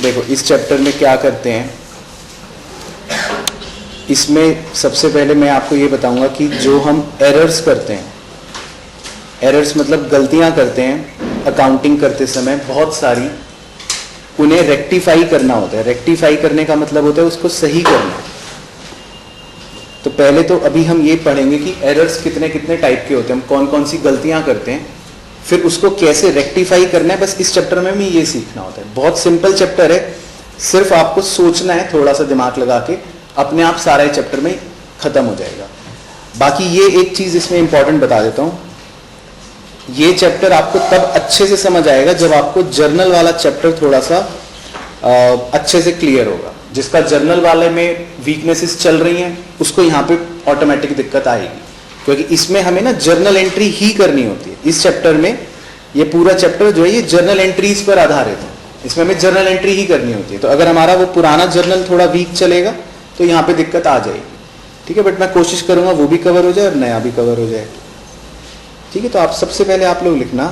देखो इस चैप्टर में क्या करते हैं, इसमें सबसे पहले मैं आपको ये बताऊंगा कि जो हम एरर्स करते हैं, एरर्स मतलब गलतियां करते हैं अकाउंटिंग करते समय बहुत सारी, उन्हें रेक्टिफाई करना होता है। रेक्टिफाई करने का मतलब होता है उसको सही करना। तो पहले तो अभी हम ये पढ़ेंगे कि एरर्स कितने कितने टाइप के होते हैं, हम कौन कौन सी गलतियां करते हैं, फिर उसको कैसे रेक्टिफाई करना है। बस इस चैप्टर में भी ये सीखना होता है। बहुत सिंपल चैप्टर है, सिर्फ आपको सोचना है थोड़ा सा दिमाग लगा के, अपने आप सारा चैप्टर में खत्म हो जाएगा। बाकी ये एक चीज इसमें इंपॉर्टेंट बता देता हूं, ये चैप्टर आपको तब अच्छे से समझ आएगा जब आपको जर्नल वाला चैप्टर थोड़ा सा अच्छे से क्लियर होगा। जिसका जर्नल वाले में वीकनेसेस चल रही हैं उसको यहाँ पे ऑटोमेटिक दिक्कत आएगी, क्योंकि इसमें हमें ना जर्नल एंट्री ही करनी होती है। इस चैप्टर में ये पूरा चैप्टर जो है ये जर्नल एंट्रीज पर आधारित है, इसमें हमें जर्नल एंट्री ही करनी होती है। तो अगर हमारा वो पुराना जर्नल थोड़ा वीक चलेगा तो यहाँ पे दिक्कत आ जाएगी, ठीक है। बट मैं कोशिश करूंगा वो भी कवर हो जाए और नया भी कवर हो जाए, ठीक है। तो आप सबसे पहले आप लोग लिखना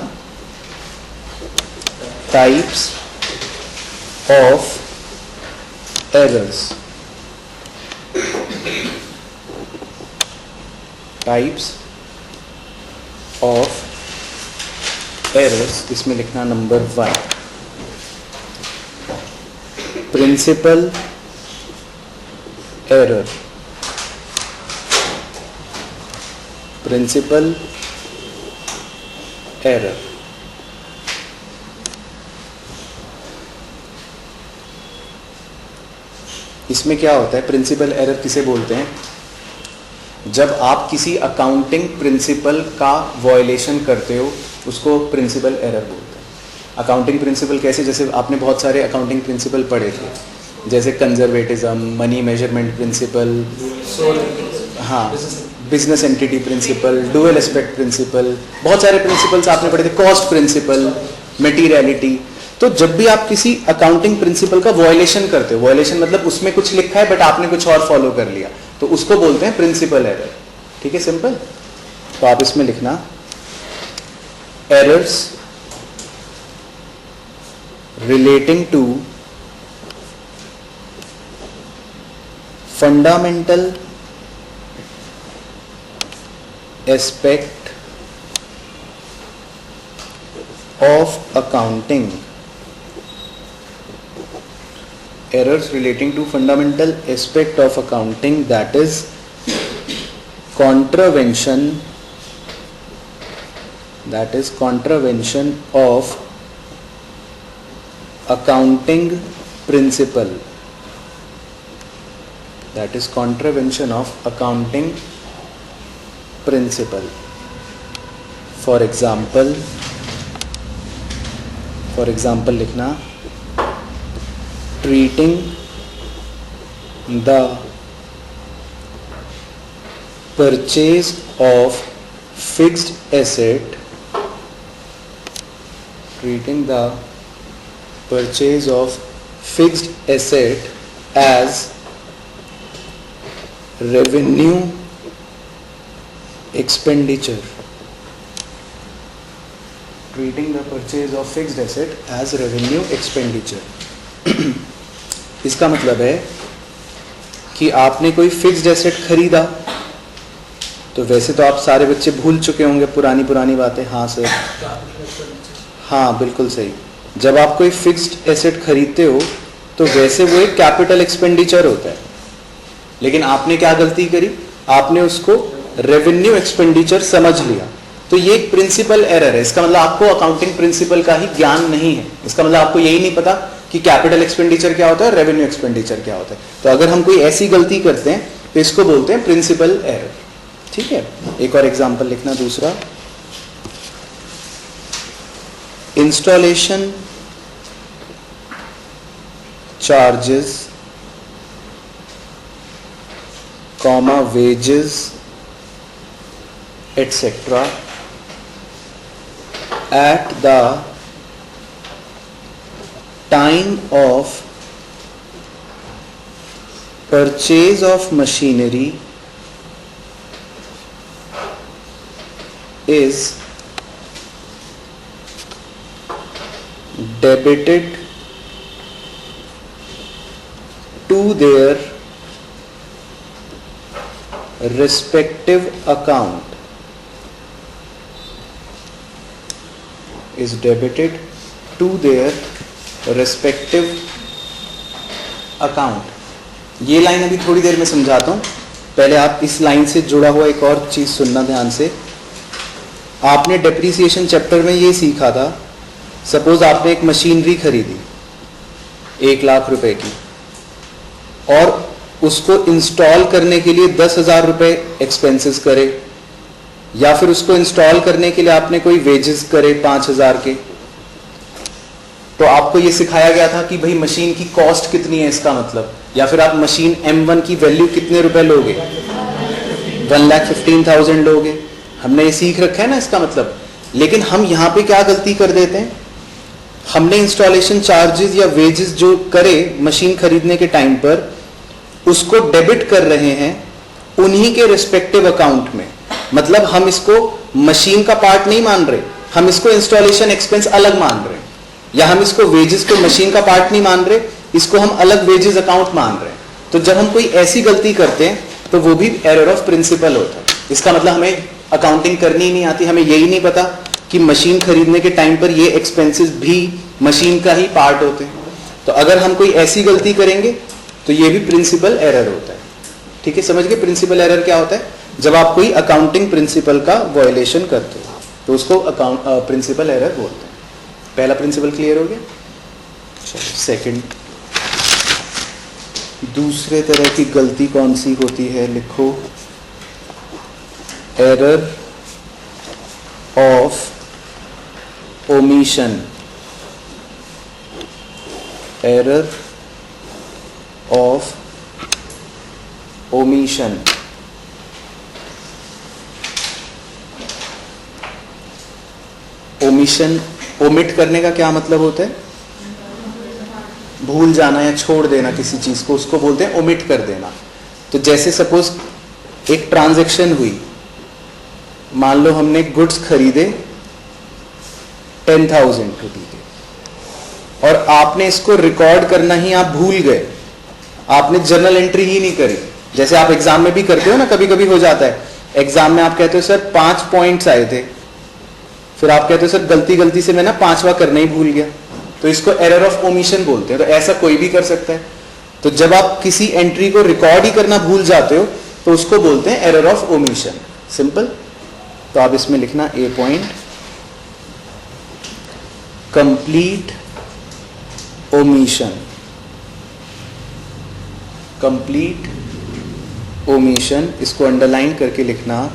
types of errors, types of errors. इसमें लिखना number 1 principle error, principle error. इसमें क्या होता है, प्रिंसिपल एरर किसे बोलते हैं? जब आप किसी अकाउंटिंग प्रिंसिपल का वॉयलेशन करते हो उसको प्रिंसिपल एरर बोलते हैं। अकाउंटिंग प्रिंसिपल कैसे, जैसे आपने बहुत सारे अकाउंटिंग प्रिंसिपल पढ़े थे, जैसे कंजर्वेटिज्म, मनी मेजरमेंट प्रिंसिपल, हाँ, business entity principle, dual aspect principle, बहुत सारे प्रिंसिपल्स आपने पढ़े थे, कॉस्ट प्रिंसिपल, मटीरियलिटी। तो जब भी आप किसी अकाउंटिंग प्रिंसिपल का वॉयलेशन करते हो, वॉयलेशन मतलब उसमें कुछ लिखा है बट आपने कुछ और फॉलो कर लिया, तो उसको बोलते हैं प्रिंसिपल एरर, ठीक है, सिंपल। तो आप इसमें लिखना errors relating to fundamental aspect of accounting, errors relating to fundamental aspect of accounting, that is contravention, of accounting principle, that is contravention of accounting principle. For example लिखना treating the purchase of fixed asset, as revenue expenditure, treating the purchase of fixed asset as revenue expenditure। इसका मतलब है कि आपने कोई fixed asset खरीदा, तो वैसे तो आप सारे बच्चे भूल चुके होंगे पुरानी बातें, हाँ सर, हाँ बिल्कुल सही। जब आप कोई फिक्स्ड एसेट खरीदते हो तो वैसे वो एक कैपिटल एक्सपेंडिचर होता है, लेकिन आपने क्या गलती करी, आपने उसको रेवेन्यू एक्सपेंडिचर समझ लिया, तो ये एक प्रिंसिपल एरर है। इसका मतलब आपको अकाउंटिंग प्रिंसिपल का ही ज्ञान नहीं है, इसका मतलब आपको यही नहीं पता कि कैपिटल एक्सपेंडिचर क्या होता है, रेवेन्यू एक्सपेंडिचर क्या होता है। तो अगर हम कोई ऐसी गलती करते हैं तो इसको बोलते हैं प्रिंसिपल एरर, ठीक है। एक और एग्जांपल लिखना, दूसरा installation charges comma wages etcetera at the time of purchase of machinery is debited to their respective account is debited to their respective account. ये लाइन अभी थोड़ी देर में समझाता हूँ, पहले आप इस लाइन से जुड़ा हुआ एक और चीज सुनना ध्यान से. आपने डेप्रिसिएशन चैप्टर में ये सीखा था, सपोज आपने एक मशीनरी खरीदी 1,00,000 रुपए की और उसको इंस्टॉल करने के लिए 10,000 रुपए एक्सपेंसेस करे, या फिर उसको इंस्टॉल करने के लिए आपने कोई वेजेस करे 5,000 के. तो आपको ये सिखाया गया था कि भाई मशीन की कॉस्ट कितनी है इसका मतलब, या फिर आप मशीन M1 की वैल्यू कितने रुपए लोगे, 1,15,000 लोगे. हमने ये सीख रखा है ना इसका मतलब. लेकिन हम यहाँ पे क्या गलती कर देते हैं, हमने इंस्टॉलेशन चार्जेस या वेजेस जो करे मशीन खरीदने के टाइम पर उसको डेबिट कर रहे हैं उन्हीं के रिस्पेक्टिव अकाउंट में. मतलब हम इसको मशीन का पार्ट नहीं मान रहे, हम इसको इंस्टॉलेशन एक्सपेंस अलग मान रहे हैं, या हम इसको वेजेस को मशीन का पार्ट नहीं मान रहे, इसको हम अलग वेजेस अकाउंट मान रहे हैं. तो जब हम कोई ऐसी गलती करते हैं तो वो भी एरर ऑफ प्रिंसिपल होता है. इसका मतलब हमें अकाउंटिंग करनी ही नहीं आती, हमें यही नहीं पता कि मशीन खरीदने के टाइम पर ये एक्सपेंसेस भी मशीन का ही पार्ट होते हैं. तो अगर हम कोई ऐसी गलती करेंगे तो ये भी प्रिंसिपल एरर होता है. ठीक है, समझ गए प्रिंसिपल एरर क्या होता है? जब आप कोई अकाउंटिंग प्रिंसिपल का वायलेशन करते हो तो उसको प्रिंसिपल एरर बोलते हैं. पहला प्रिंसिपल क्लियर हो गया. चलो सेकंड, दूसरे तरह की गलती कौन सी होती है, लिखो error of omission. Error of omission. Omission, omit करने का क्या मतलब होता है? भूल जाना या छोड़ देना किसी चीज को, उसको बोलते हैं ओमिट कर देना. तो जैसे सपोज एक ट्रांजैक्शन हुई, मान लो हमने गुड्स खरीदे 10,000 रुपये के और आपने इसको रिकॉर्ड करना ही आप भूल गए, आपने जर्नल एंट्री ही नहीं करी. जैसे आप एग्जाम में भी करते हो ना, कभी कभी हो जाता है एग्जाम में, आप कहते हो सर 5 पॉइंट्स आए थे, फिर आप कहते हो सर गलती से मैं ना 5वां करना ही भूल गया. तो इसको एरर ऑफ ओमिशन बोलते हैं. तो ऐसा कोई भी कर सकता है. तो जब आप किसी एंट्री को रिकॉर्ड ही करना भूल जाते हो तो उसको बोलते हैं एरर ऑफ ओमिशन. सिंपल. तो आप इसमें लिखना a point, complete omission. Complete omission, इसको अंडरलाइन करके लिखना.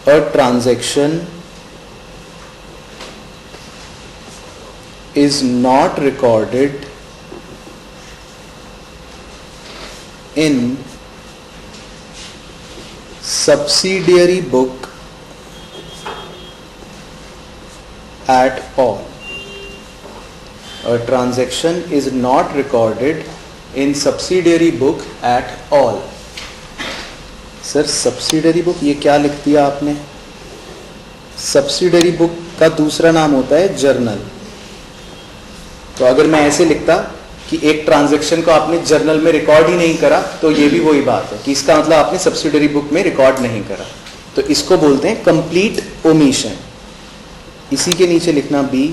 A transaction is not recorded in subsidiary book at all. A transaction is not recorded in subsidiary book at all. Sir subsidiary book ये क्या लिख दिया आपने? सब्सिडरी बुक का दूसरा नाम होता है जर्नल. तो अगर मैं ऐसे लिखता कि एक ट्रांजैक्शन को आपने जर्नल में रिकॉर्ड ही नहीं करा, तो ये भी वही बात है कि इसका मतलब आपने सब्सिडरी बुक में रिकॉर्ड नहीं करा. तो इसको बोलते हैं कंप्लीट ओमिशन. इसी के नीचे लिखना B,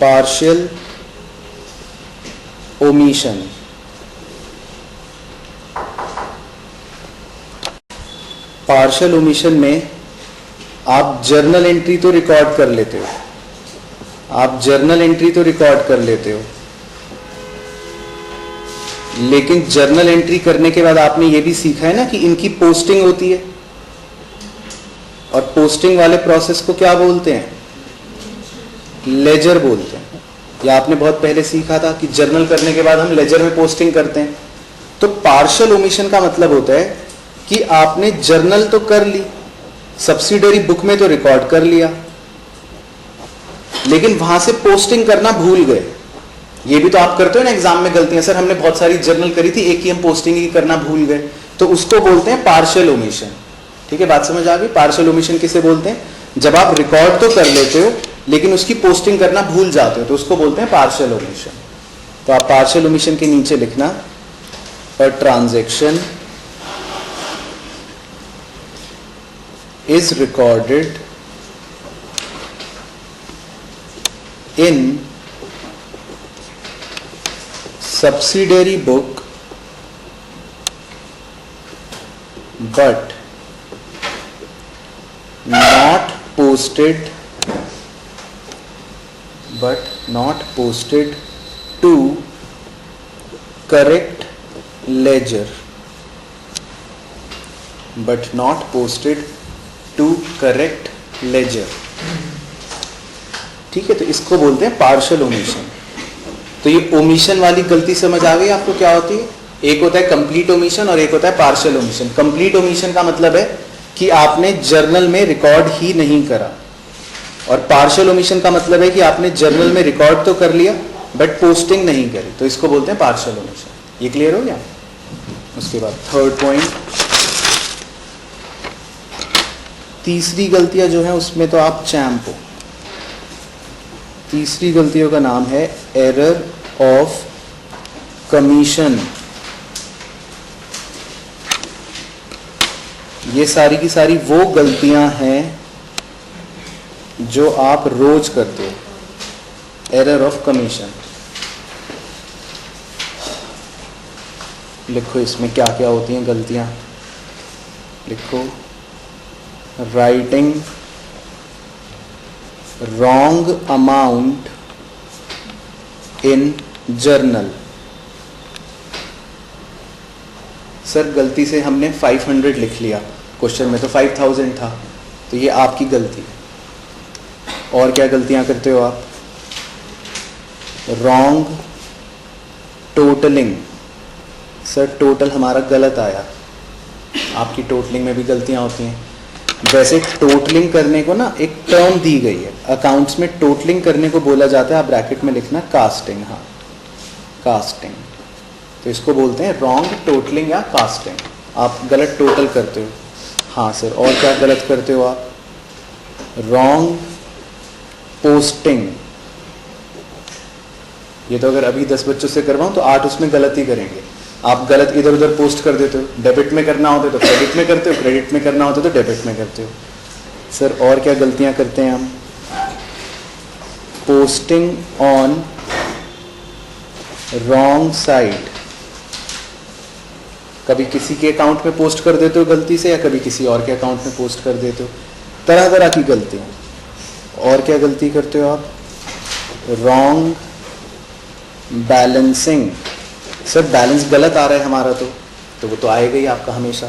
partial omission. Partial omission में आप जर्नल एंट्री तो रिकॉर्ड कर लेते हो, आप जर्नल एंट्री तो रिकॉर्ड कर लेते हो, लेकिन जर्नल एंट्री करने के बाद आपने ये भी सीखा है ना कि इनकी पोस्टिंग होती है, और पोस्टिंग वाले प्रोसेस को क्या बोलते हैं? लेजर बोलते हैं. या आपने बहुत पहले सीखा था कि जर्नल करने के बाद हम लेजर में पोस्टिंग करते हैं. तो पार्शियल ओमिशन का मतलब होता है कि आपने जर्नल तो कर ली, सब्सिडरी बुक में तो रिकॉर्ड कर लिया, लेकिन वहां से पोस्टिंग करना भूल गए. ये भी तो आप करते हो ना एग्जाम में गलतियां, सर हमने बहुत सारी जर्नल करी थी, एक ही हम पोस्टिंग ही करना भूल गए. तो उसको बोलते हैं पार्शियल ओमिशन. ठीक है, बात समझ आ गई? पार्शियल ओमिशन किसे बोलते हैं? जब आप रिकॉर्ड तो कर लेते हो लेकिन उसकी पोस्टिंग करना भूल जाते हो तो उसको बोलते हैं पार्शियल ओमिशन। तो आप पार्शियल ओमिशन के नीचे लिखना a transaction is recorded in subsidiary book but not posted to correct ledger ठीक है। तो इसको बोलते हैं पार्शियल ओमिशन। तो ये ओमिशन वाली गलती समझ आ गई आपको क्या होती है? एक होता है कंप्लीट ओमिशन और एक होता है पार्शियल ओमिशन। कंप्लीट ओमिशन का मतलब है कि आपने जर्नल में रिकॉर्ड ही नहीं करा, और पार्शियल ओमिशन का मतलब है कि आपने जर्नल में रिकॉर्ड तो कर लिया बट पोस्टिंग नहीं करी, तो इसको बोलते हैं पार्शियल ओमिशन। ये क्लियर हो गया? उसके बाद थर्ड पॉइंट, तीसरी गलतियां जो है उसमें तो आप चैंप हो। तीसरी गलतियों का नाम है एरर ऑफ कमीशन। ये सारी की सारी वो गलतियां हैं जो आप रोज करते हो। एरर ऑफ कमीशन लिखो, इसमें क्या क्या होती हैं गलतियां लिखो। Writing wrong amount in journal। Sir गलती से हमने 500 लिख लिया, क्वेश्चन में तो 5000 था, तो ये आपकी गलती है। और क्या गलतियां करते हो आप? Wrong totalling. सर टोटल हमारा गलत आया, आपकी टोटलिंग में भी गलतियां होती हैं। वैसे टोटलिंग करने को ना एक टर्म दी गई है अकाउंट्स में, टोटलिंग करने को बोला जाता है, आप ब्रैकेट में लिखना कास्टिंग। हाँ कास्टिंग, तो इसको बोलते हैं रॉन्ग टोटलिंग या कास्टिंग। आप गलत टोटल करते हो। हाँ सर, और क्या गलत करते हो आप? Wrong posting. ये तो अगर अभी 10 बच्चों से करवाऊं तो 8 उसमें गलत ही करेंगे। आप गलत इधर उधर पोस्ट कर देते हो, डेबिट में करना होता है तो क्रेडिट में करते हो, क्रेडिट में करना होता है तो डेबिट में करते हो। सर और क्या गलतियां करते हैं हम? Posting on wrong site. कभी किसी के अकाउंट में पोस्ट कर देते हो गलती से, या कभी किसी और के अकाउंट में पोस्ट कर देते हो। तरह तरह की गलतियां। और क्या गलती करते हो आप? Wrong balancing. सर बैलेंस गलत आ रहा है हमारा, तो वो तो आएगा ही आपका हमेशा।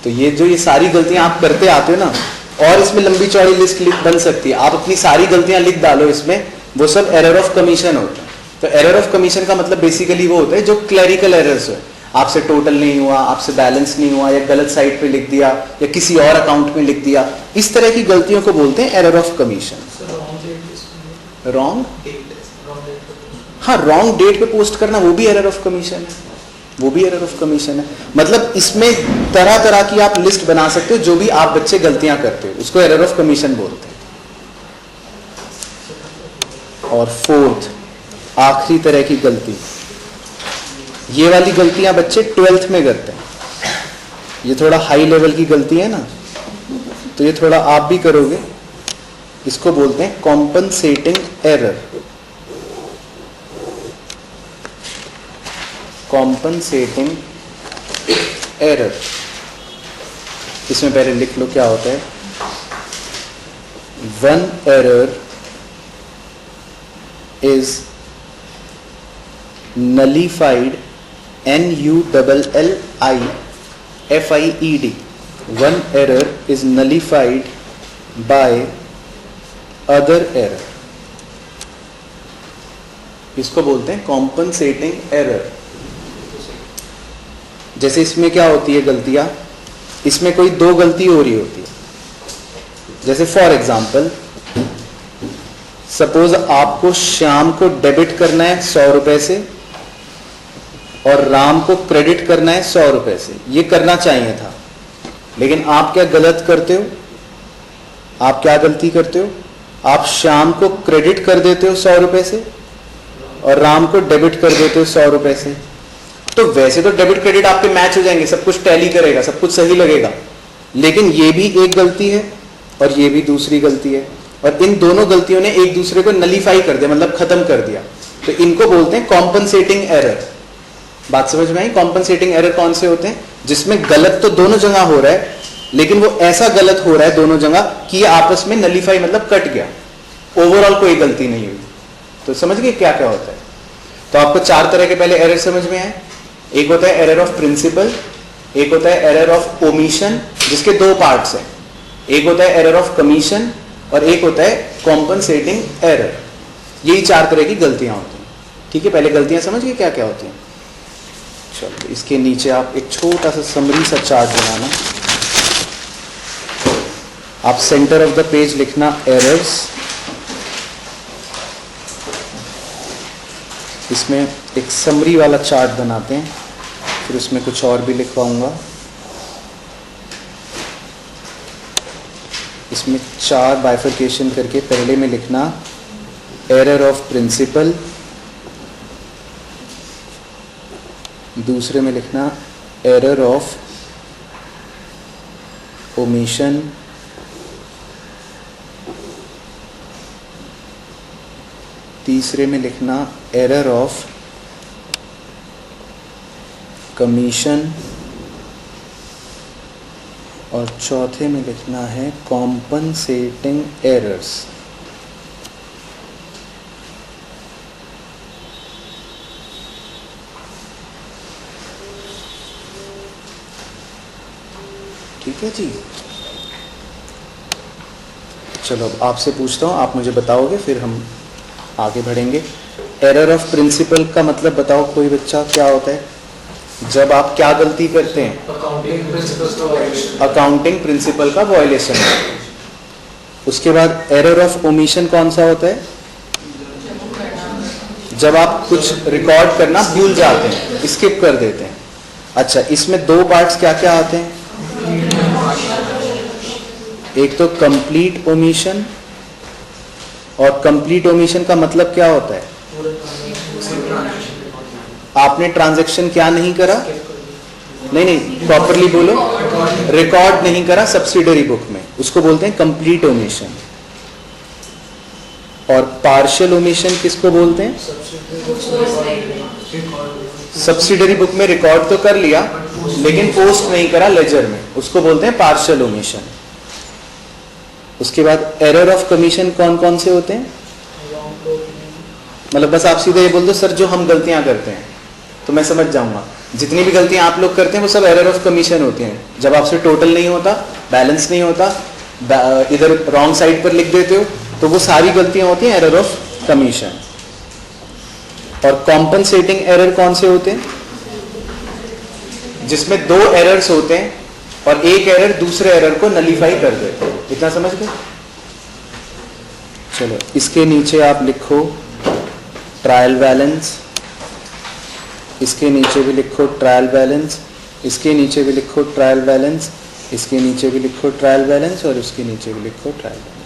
तो ये सारी गलतियां आप करते आते हो ना, और इसमें लंबी चौड़ी लिस्ट बन सकती है। आप अपनी सारी गलतियां लिख डालो इसमें, वो सब एरर ऑफ कमीशन होता है। तो एरर ऑफ कमीशन का मतलब बेसिकली वो होता है जो क्लरिकल एरर्स है। आपसे टोटल नहीं हुआ, आपसे बैलेंस नहीं हुआ, या गलत साइड पे लिख दिया, या किसी और अकाउंट में लिख दिया, इस तरह की गलतियों को बोलते हैं एरर ऑफ कमीशन। रॉन्ग, हाँ रॉन्ग डेट पे पोस्ट करना वो भी एरर ऑफ कमीशन है, वो भी एरर ऑफ कमीशन है। मतलब इसमें तरह तरह की आप लिस्ट बना सकते हो, जो भी आप बच्चे गलतियां करते हो उसको एरर ऑफ कमीशन बोलते हैं। और फोर्थ आखिरी तरह की गलती, ये वाली गलतियां बच्चे 12th में करते हैं। ये थोड़ा हाई लेवल की गलती है ना, तो ये थोड़ा आप भी करोगे। इसको बोलते हैं कॉम्पनसेटिंग एरर। कॉम्पनसेटिंग एरर, इसमें पहले लिख लो क्या होता है। One error is nullified, NULLIFIED, one error is nullified by other error। इसको बोलते हैं कॉम्पनसेटिंग एरर। जैसे इसमें क्या होती है गलतियां, इसमें कोई दो गलती हो रही होती है। जैसे फॉर एग्जाम्पल, सपोज आपको श्याम को डेबिट करना है 100 रुपए से और राम को क्रेडिट करना है 100 रुपए से। ये करना चाहिए था, लेकिन आप क्या गलत करते हो? आप क्या गलती करते हो? आप श्याम को क्रेडिट कर देते हो 100 रुपए से और राम को डेबिट कर देते हो 100 रुपए से, तो वैसे तो डेबिट क्रेडिट आपके मैच हो जाएंगे, सब कुछ टैली करेगा, सब कुछ सही लगेगा, लेकिन ये भी एक गलती है और ये भी दूसरी गलती है, और इन दोनों गलतियों ने एक दूसरे को नलीफाई कर दिया, मतलब खत्म कर दिया। तो इनको बोलते हैं कॉम्पनसेटिंग एरर। बात समझ में आई? कॉम्पनसेटिंग एरर कौन से होते हैं? जिसमें गलत तो दोनों जगह हो रहा है, लेकिन वो ऐसा गलत हो रहा है दोनों जगह कि ये आपस में नलीफाई, मतलब कट गया, ओवरऑल कोई गलती नहीं हुई। तो समझ गए क्या क्या होता है? तो आपको 4 तरह के पहले एरर समझ में आए। एक होता है एरर ऑफ प्रिंसिपल, एक होता है एरर ऑफ ओमिशन, जिसके 2 पार्ट्स हैं, एक होता है एरर ऑफ कमीशन और एक होता है कॉम्पनसेटिंग एरर। यही 4 तरह की गलतियां होती हैं। ठीक है, पहले गलतियां समझ गए क्या क्या होती हैं। चलो, इसके नीचे आप एक छोटा सा समरी सा चार्ट बनाना। आप सेंटर ऑफ द पेज लिखना एरर्स, इसमें एक समरी वाला चार्ट बनाते हैं, फिर उसमें कुछ और भी लिखवाऊंगा। इसमें 4 बाइफरकेशन करके पहले में लिखना एरर ऑफ प्रिंसिपल, दूसरे में लिखना एरर ऑफ ओमिशन, तीसरे में लिखना एरर ऑफ कमीशन और चौथे में लिखना है कॉम्पनसेटिंग एरर्स। ठीक है जी। चलो अब आपसे पूछता हूं, आप मुझे बताओगे, फिर हम आगे बढ़ेंगे। एरर ऑफ प्रिंसिपल का मतलब बताओ कोई बच्चा, क्या होता है? जब आप क्या गलती करते हैं? अकाउंटिंग प्रिंसिपल का वायलेशन। उसके बाद एरर ऑफ ओमिशन कौन सा होता है? जब आप कुछ रिकॉर्ड करना भूल जाते हैं, स्किप कर देते हैं। अच्छा, इसमें 2 पार्ट्स क्या क्या आते हैं? एक तो कंप्लीट ओमिशन, और कंप्लीट ओमिशन का मतलब क्या होता है? आपने ट्रांजैक्शन क्या नहीं करा? नहीं, प्रॉपरली बोलो, रिकॉर्ड नहीं करा सब्सिडरी बुक में, उसको बोलते हैं कंप्लीट ओमिशन। और पार्शियल ओमिशन किसको बोलते हैं? सब्सिडरी बुक में रिकॉर्ड तो कर लिया लेकिन पोस्ट नहीं करा लेजर में, उसको बोलते हैं पार्शियल ओमिशन। उसके बाद एरर ऑफ कमीशन कौन कौन से होते हैं? मतलब बस आप सीधे ये बोल दो सर जो हम गलतियां करते हैं, तो मैं समझ जाऊंगा। जितनी भी गलतियां आप लोग करते हैं वो सब एरर ऑफ कमीशन होती हैं। जब आपसे टोटल नहीं होता, बैलेंस नहीं होता, इधर रॉन्ग साइड पर लिख देते हो, तो वो सारी गलतियां होती हैं एरर ऑफ कमीशन। और कॉम्पनसेटिंग एरर कौन से होते हैं? जिसमें 2 एरर्स होते हैं और एक एरर दूसरे एरर को नलीफाई कर देते हैं। इतना समझ गए? चलो, इसके नीचे आप लिखो ट्रायल बैलेंस, इसके नीचे भी लिखो ट्रायल बैलेंस, इसके नीचे भी लिखो ट्रायल बैलेंस, इसके नीचे भी लिखो ट्रायल बैलेंस, और उसके नीचे भी लिखो ट्रायल बैलेंस।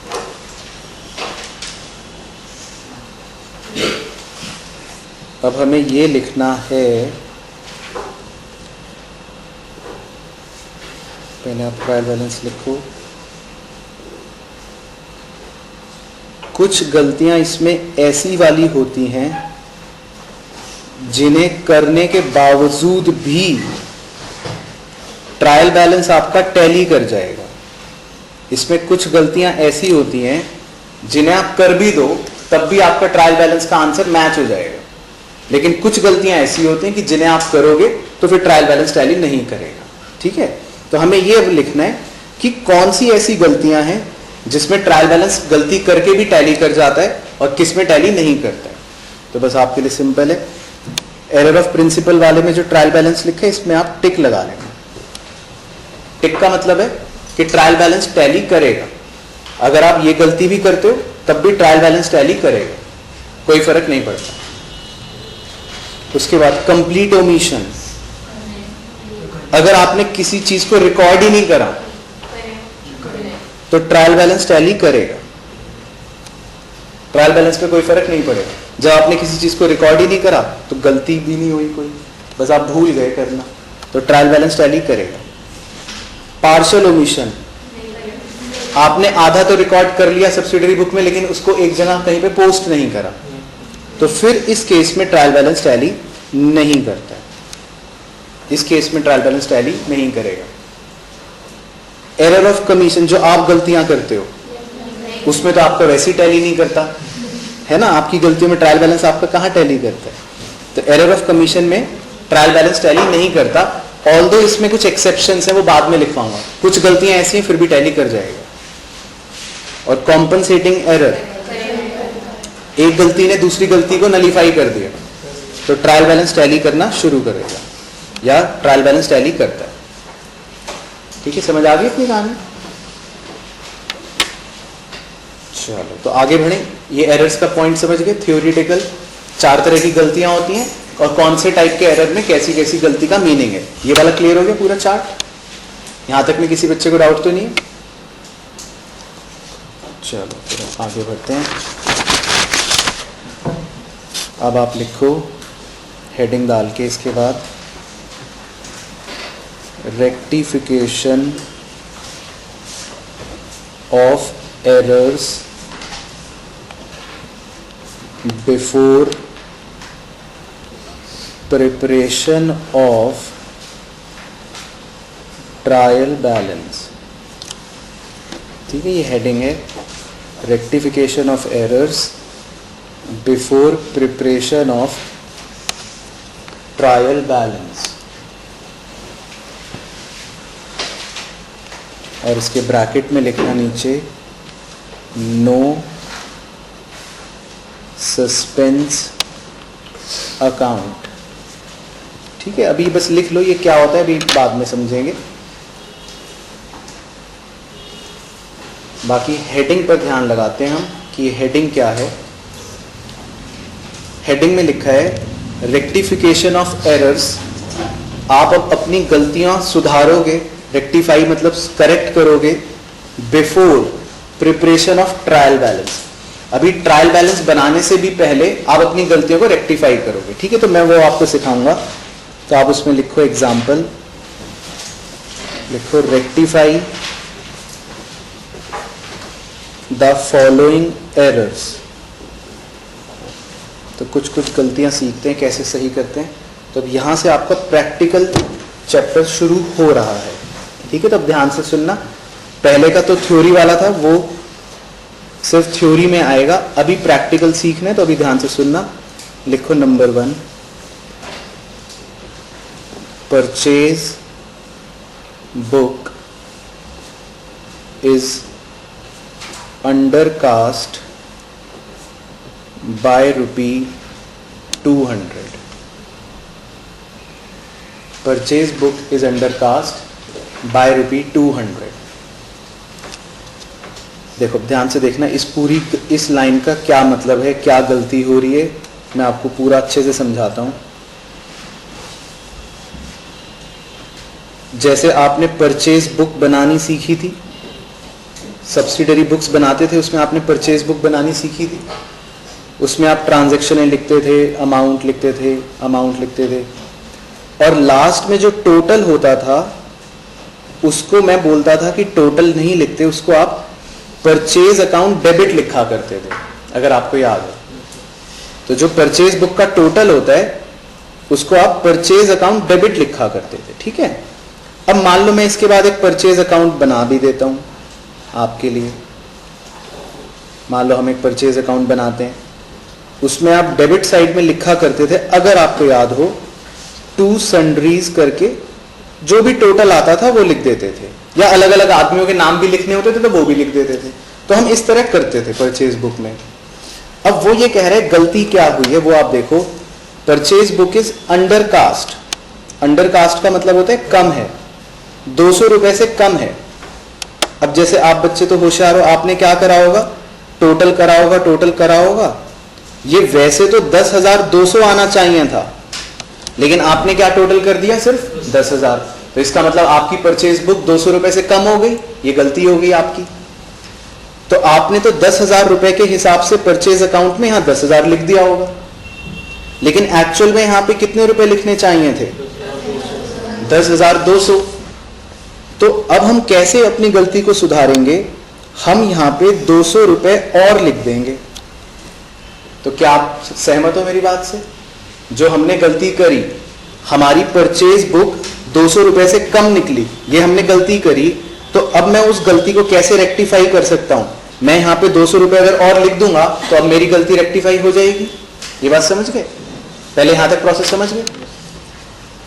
अब हमें ये लिखना है, पहले आप ट्रायल बैलेंस लिखो। कुछ गलतियां इसमें ऐसी वाली होती हैं जिन्हें करने के बावजूद भी ट्रायल बैलेंस आपका टैली कर जाएगा। इसमें कुछ गलतियां ऐसी होती हैं जिन्हें आप कर भी दो तब भी आपका ट्रायल बैलेंस का आंसर मैच हो जाएगा, लेकिन कुछ गलतियां ऐसी होती हैं कि जिन्हें आप करोगे तो फिर ट्रायल बैलेंस टैली नहीं करेगा। ठीक है, तो हमें ये अब लिखना है कि कौन सी ऐसी गलतियां हैं जिसमें ट्रायल बैलेंस गलती करके भी टैली कर जाता है और किस में टैली नहीं करता है। तो बस आपके लिए सिंपल है, एरर ऑफ प्रिंसिपल वाले में जो ट्रायल बैलेंस लिखा है इसमें आप टिक लगा लेना। टिक का मतलब है कि ट्रायल बैलेंस टैली करेगा। अगर आप ये गलती भी करते हो तब भी ट्रायल बैलेंस टैली करेगा, कोई फर्क नहीं पड़ता। उसके बाद कंप्लीट ओमिशन, अगर आपने किसी चीज को रिकॉर्ड ही नहीं करा तो ट्रायल बैलेंस टैली करेगा। ट्रायल बैलेंस पे कोई फर्क नहीं पड़ेगा। जब आपने किसी चीज को रिकॉर्ड ही नहीं करा तो गलती भी नहीं हुई कोई, बस आप भूल गए करना, तो ट्रायल बैलेंस टैली करेगा। पार्शियल ओमिशन, आपने आधा तो रिकॉर्ड कर लिया सब्सिडरी बुक में लेकिन उसको एक जगह कहीं पे पोस्ट नहीं करा, तो फिर इस केस में ट्रायल बैलेंस टैली नहीं करता है, इस केस में ट्रायल बैलेंस टैली नहीं करेगा। एरर ऑफ कमीशन, जो आप गलतियां करते हो उसमें तो आपका वैसे ही टैली नहीं करता है ना, आपकी गलतियों में ट्रायल बैलेंस आपका कहां टैली करता है, तो एरर ऑफ कमीशन में ट्रायल बैलेंस टैली नहीं करता। ऑल्दो इसमें कुछ एक्सेप्शंस हैं, वो बाद में लिखवाऊंगा, कुछ गलतियां ऐसी हैं फिर भी टैली कर जाएगा। और कॉम्पनसेटिंग एरर, एक गलती ने दूसरी गलती को नलीफाई कर दिया तो ट्रायल बैलेंस टैली करना शुरू करेगा या ट्रायल बैलेंस टैली करता है। ठीक है, समझ आ गई अपनी कहानी? चलो तो आगे बढ़े। ये एरर्स का पॉइंट समझ गए, थ्योरेटिकल 4 तरह की गलतियां होती हैं और कौन से टाइप के एरर में कैसी कैसी गलती का मीनिंग है, ये वाला क्लियर हो गया पूरा चार्ट? यहां तक में किसी बच्चे को डाउट तो नहीं है? चलो फिर आगे बढ़ते हैं। अब आप लिखो हेडिंग डाल के इसके बाद rectification of errors before preparation of trial balance. ठीक है, ये हेडिंग है rectification of errors before preparation of trial balance, और इसके ब्रैकेट में लिखना नीचे नो सस्पेंस अकाउंट। ठीक है, अभी बस लिख लो ये क्या होता है, अभी बाद में समझेंगे। बाकी हेडिंग पर ध्यान लगाते हैं हम कि हेडिंग क्या है। हेडिंग में लिखा है रेक्टिफिकेशन ऑफ एरर्स, आप अब अपनी गलतियां सुधारोगे, रेक्टिफाई मतलब करेक्ट करोगे, before preparation of trial balance. अभी ट्रायल बैलेंस बनाने से भी पहले आप अपनी गलतियों को रेक्टिफाई करोगे। ठीक है, तो मैं वो आपको सिखाऊंगा, तो आप उसमें लिखो एग्जाम्पल, लिखो रेक्टिफाई द फॉलोइंग एरर्स। तो कुछ कुछ गलतियां सीखते हैं कैसे सही करते हैं। तो अब यहां से आपका प्रैक्टिकल चैप्टर शुरू हो रहा है। ठीक है, तो अब ध्यान से सुनना। पहले का तो थ्योरी वाला था, वो सिर्फ थ्योरी में आएगा, अभी प्रैक्टिकल सीखना है, तो अभी ध्यान से सुनना। लिखो number 1, purchase book is undercast bye ₹200। Purchase book is undercast bye ₹200। देखो ध्यान से देखना, इस लाइन का क्या मतलब है, क्या गलती हो रही है, मैं आपको पूरा अच्छे से समझाता हूं। जैसे आपने परचेज बुक बनानी सीखी थी, सब्सिडरी बुक्स बनाते थे, उसमें आपने परचेज बुक बनानी सीखी थी। उसमें आप ट्रांजैक्शनें लिखते थे, अमाउंट लिखते थे, अमाउंट लिखते थे, और लास्ट में जो टोटल होता था उसको मैं बोलता था कि टोटल नहीं लिखते, उसको आप परचेज अकाउंट डेबिट लिखा करते थे, अगर आपको याद है। तो जो परचेज बुक का टोटल होता है उसको आप परचेज अकाउंट डेबिट लिखा करते थे। ठीक है, अब मान लो मैं इसके बाद एक परचेज अकाउंट बना भी देता हूं आपके लिए। मान लो हम एक परचेज अकाउंट बनाते हैं, उसमें आप डेबिट साइड में लिखा करते थे, अगर आपको याद हो, टू सन्ड्रीज करके जो भी टोटल आता था वो लिख देते थे, या अलग अलग आदमियों के नाम भी लिखने होते थे तो वो भी लिख देते थे। तो हम इस तरह करते थे परचेज बुक में। अब वो ये कह रहे हैं गलती क्या हुई है, वो आप देखो। Purchase book is undercast. Undercast का मतलब होता है कम है, 200 रुपए से कम है। अब जैसे आप बच्चे तो होशियार हो, आपने क्या करा होगा, टोटल करा होगा, टोटल करा होगा। ये वैसे तो 10,200 आना चाहिए था, लेकिन आपने क्या टोटल कर दिया, सिर्फ 10,000। तो इसका मतलब आपकी परचेज बुक 200 रुपए से कम हो गई, ये गलती हो गई आपकी। तो आपने तो 10,000 रुपए के हिसाब से परचेज अकाउंट में यहां 10,000 लिख दिया होगा, लेकिन एक्चुअल में यहां पे कितने रुपए लिखने चाहिए थे? 10,200। तो अब हम कैसे अपनी गलती को सुधारेंगे? हम यहां पे 200 रुपए और लिख देंगे। तो क्या आप सहमत हो मेरी बात से? जो हमने गलती करी, हमारी परचेज बुक 200 रुपए से कम निकली, ये हमने गलती करी, तो अब मैं उस गलती को कैसे रेक्टिफाई कर सकता हूं? मैं यहां पे 200 रुपए अगर और लिख दूंगा तो अब मेरी गलती रेक्टिफाई हो जाएगी। ये बात समझ गए? पहले यहां तक प्रोसेस समझ गए?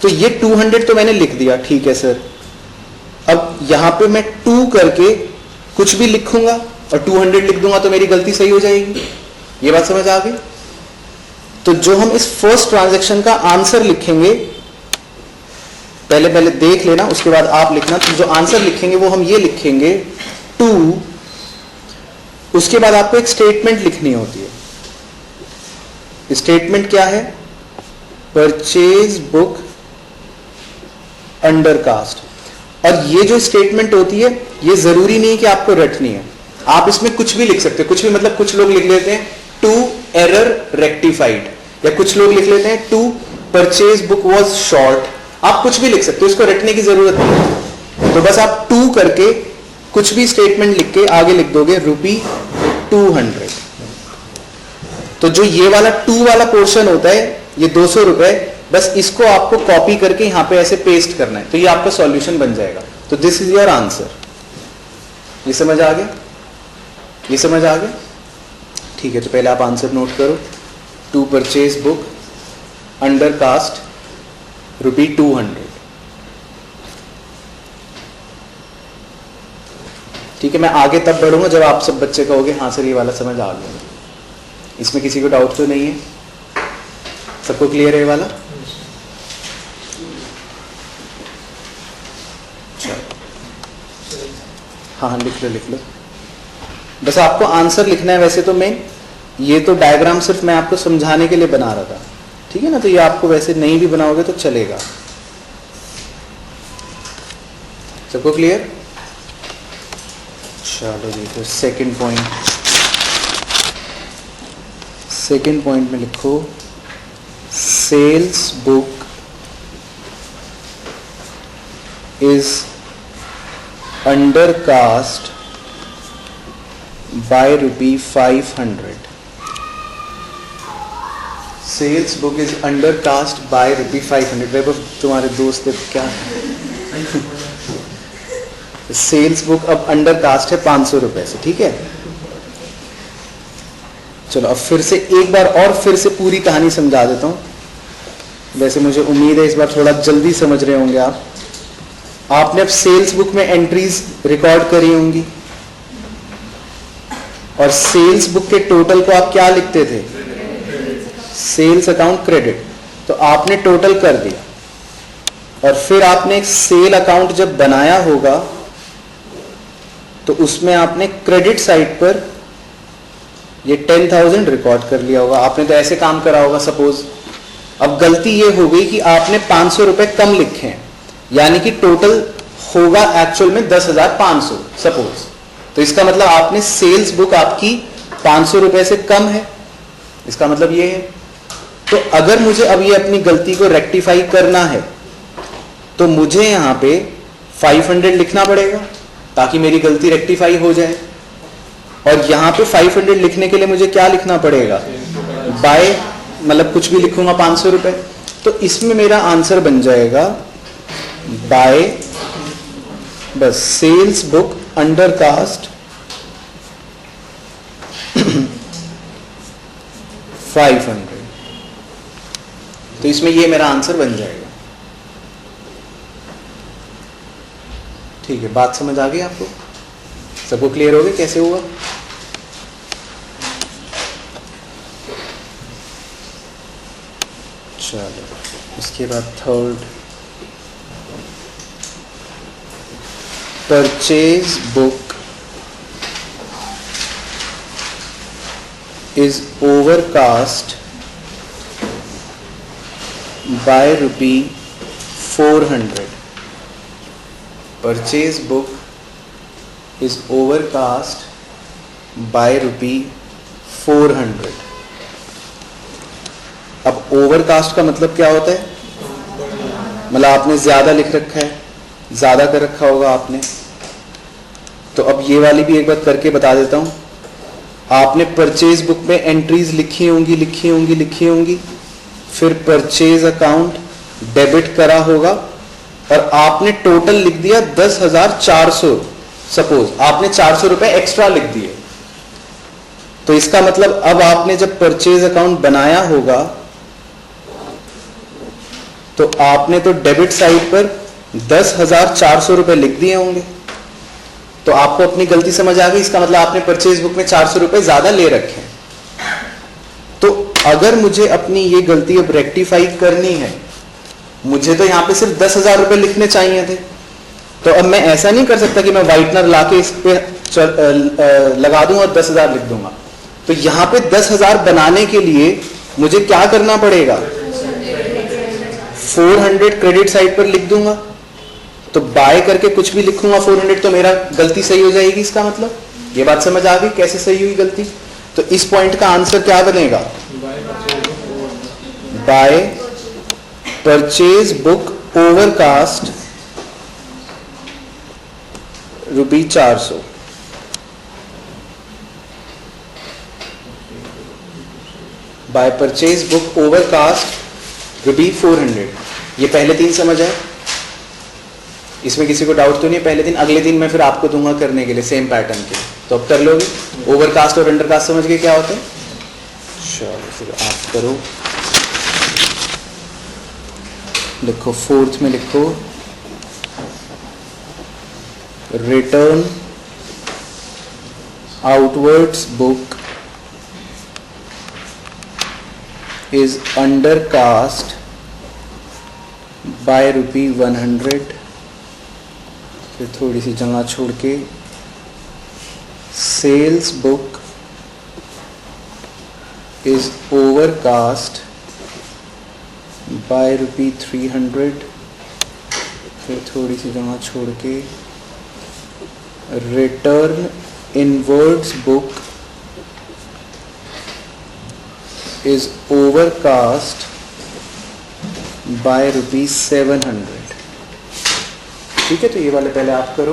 तो ये 200 तो मैंने लिख दिया, ठीक है सर। अब यहां पे मैं 2 करके कुछ भी लिखूंगा और 200 लिख दूंगा तो मेरी गलती सही हो जाएगी। ये बात समझ आ गई? तो जो हम इस फर्स्ट ट्रांजैक्शन का आंसर लिखेंगे, पहले देख लेना, उसके बाद आप लिखना। तो जो आंसर लिखेंगे वो हम ये लिखेंगे 2, उसके बाद आपको एक स्टेटमेंट लिखनी होती है। स्टेटमेंट क्या है? Purchase book undercast. और ये जो स्टेटमेंट होती है, ये जरूरी नहीं कि आपको रटनी है, आप इसमें कुछ भी लिख सकते हैं। कुछ भी मतलब कुछ लोग लिख लेते हैं 2 एरर रेक्टिफाइड, या कुछ लोग लिख लेते हैं 2 परचेज बुक वाज शॉर्ट। आप कुछ भी लिख सकते हो, इसको रटने की जरूरत नहीं है। तो बस आप 2 करके कुछ भी स्टेटमेंट लिख के आगे लिख दोगे ₹200। तो जो ये वाला 2 वाला पोर्शन होता है, ये 200 रुपए, बस इसको आपको कॉपी करके यहां पे ऐसे पेस्ट करना है, तो ये आपका सॉल्यूशन बन जाएगा। तो दिस इज योर आंसर। ये समझ आ गया? ये समझ आ गया? ठीक है, तो पहले आप आंसर नोट करो। 2 परचेज बुक अंडर कास्ट ₹200। ठीक है, मैं आगे तब बढ़ूंगा जब आप सब बच्चे कहोगे हाँ सर ये वाला समझ आ गया। इसमें किसी को डाउट तो नहीं है? सबको क्लियर है ये वाला? हाँ हाँ, लिख लो लिख लो। बस आपको आंसर लिखना है। वैसे तो मैं ये तो डायग्राम सिर्फ मैं आपको समझाने के लिए बना रहा था, ठीक है ना? तो ये आपको वैसे नहीं भी बनाओगे तो चलेगा। सबको क्लियर? चलो जी, फिर सेकंड पॉइंट में लिखो sales book is undercast by ₹500। Sales book is undercast by ₹500। Vaibhav तुम्हारे दोस्त क्या? सेल्स बुक अब अंडर कास्ट है 500 रुपए से, ठीक है? चलो अब फिर से एक बार और फिर से पूरी कहानी समझा देता हूं। वैसे मुझे उम्मीद है इस बार थोड़ा जल्दी समझ रहे होंगे आप। आपने अब सेल्स बुक में एंट्रीज रिकॉर्ड करी होंगी, और सेल्स बुक के टोटल को आप क्या लिखते थे? Sales account credit. तो आपने टोटल कर दिया, और फिर आपने एक सेल अकाउंट जब बनाया होगा तो उसमें आपने क्रेडिट साइड पर ये 10,000 रिकॉर्ड कर लिया होगा। आपने तो ऐसे काम करा होगा सपोज। अब गलती ये हो गई कि आपने 500 रुपए कम लिखे हैं, यानी कि टोटल होगा एक्चुअल में 10,500 सपोज। तो इसका मतलब आपने सेल्स बुक आपकी 500 रुपए से कम है, इसका मतलब ये है। तो अगर मुझे अब ये अपनी गलती को रेक्टिफाई करना है तो मुझे यहां पे 500 लिखना पड़ेगा ताकि मेरी गलती रेक्टिफाई हो जाए। और यहां पे 500 लिखने के लिए मुझे क्या लिखना पड़ेगा? बाय, मतलब कुछ भी लिखूंगा 500 रुपए। तो इसमें मेरा आंसर बन जाएगा बाय, बस सेल्स बुक अंडर कास्ट 500। तो इसमें ये मेरा आंसर बन जाएगा। ठीक है, बात समझ आ गई आपको? सबको क्लियर हो गया कैसे हुआ? चलो उसके बाद third, purchase book is overcast by ₹400। Purchase book is overcast by ₹400। अब ओवरकास्ट का मतलब क्या होता है? मतलब आपने ज्यादा लिख रखा है, ज्यादा कर रखा होगा आपने। तो अब ये वाली भी एक बार करके बता देता हूं। आपने परचेज बुक में एंट्रीज लिखी होंगी, फिर परचेज अकाउंट डेबिट करा होगा और आपने टोटल लिख दिया 10,400। सपोज आपने 400 रुपए एक्स्ट्रा लिख दिए, तो इसका मतलब अब आपने जब परचेज अकाउंट बनाया होगा तो आपने तो डेबिट साइड पर 10,400 रुपए लिख दिए होंगे। तो आपको अपनी गलती समझ आ गई। इसका मतलब आपने परचेज बुक में 400 रुपए ज्यादा ले रखे हैं। तो अगर मुझे अपनी ये गलती अब रेक्टिफाई करनी है, मुझे तो यहां पे सिर्फ 10,000 रुपए लिखने चाहिए थे। तो अब मैं ऐसा नहीं कर सकता कि मैं व्हाइटनर लाके इस पे लगा दूं और 10,000 लिख दूंगा। तो यहां पे 10,000 बनाने के लिए मुझे क्या करना पड़ेगा? 400 क्रेडिट साइड पर लिख दूंगा। तो बाय करके कुछ भी लिखूंगा 400, तो मेरा गलती सही हो जाएगी। इसका मतलब ये बात समझ आ गई कैसे सही हुई गलती? तो इस पॉइंट का आंसर क्या बनेगा? By purchase book overcast ₹400। By purchase book overcast ₹400। ये पहले 3 समझ आए? इसमें किसी को डाउट तो नहीं? पहले दिन, अगले दिन मैं फिर आपको दूंगा करने के लिए सेम पैटर्न के, तो अब कर लोगे। ओवरकास्ट और अंडरकास्ट समझ गए क्या होते हैं? चलो फिर आप करो। लिखो, फोर्थ में लिखो, return outwards book is undercast by ₹100। फिर थोड़ी सी जगह छोड़ के, sales book is overcast by ₹300। फिर थोड़ी सी जगह छोड़ के, return inwards book is overcast by ₹700। ठीक है, तो ये वाले पहले आप करो।